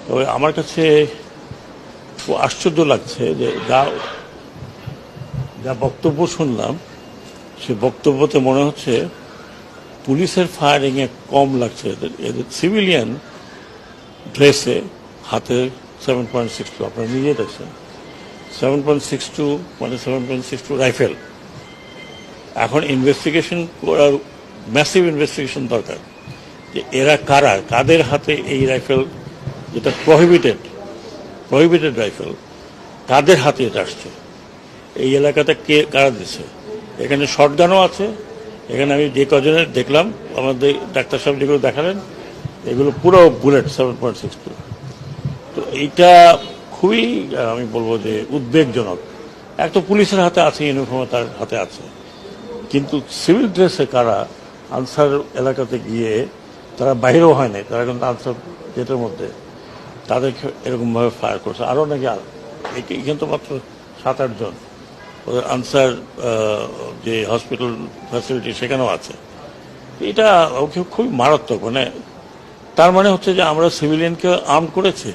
তবে আমার কাছে খুব আশ্চর্য লাগছে যে যা যা বক্তব্য শুনলাম সে বক্তব্যতে মনে হচ্ছে পুলিশের ফায়ারিংয়ে কম লাগছে এদের সিভিলিয়ান ড্রেসে হাতে 7.62 আপনারা নিজে দেখছেন 7.62 মানে 7.62 রাইফেল। এখন ইনভেস্টিগেশন করার ম্যাসিভ ইনভেস্টিগেশন দরকার যে এরা কারা, কাদের হাতে এই রাইফেল, যেটা প্রহিবিটেড রাইফেল, কাদের হাতে এটা আসছে, এই এলাকাতে কে কারা দিচ্ছে। এখানে শটগানও আছে। এখানে আমি যে কজনের দেখলাম, আমাদের ডাক্তার সাহেব যেগুলো দেখালেন এগুলো পুরো বুলেট 7.62। তো এইটা খুবই আমি বলবো যে উদ্বেগজনক। এক তো পুলিশের হাতে আছে, ইউনিফর্ম তার হাতে আছে, কিন্তু সিভিল ড্রেসে কারা আনসার এলাকাতে গিয়ে তারা বাইরেও হয় নাই, তারা কিন্তু আনসার গেটের মধ্যে তাদেরকে এরকমভাবে ফায়ার করছে। আরও নাকি এখানে তো মাত্র 7-8 জন, ওদের আনসার যে হসপিটাল ফ্যাসিলিটি সেখানেও আছে। এটা খুবই মারাত্মক। মানে তার মানে হচ্ছে যে আমরা সিভিলিয়ানকে আর্ম করেছি।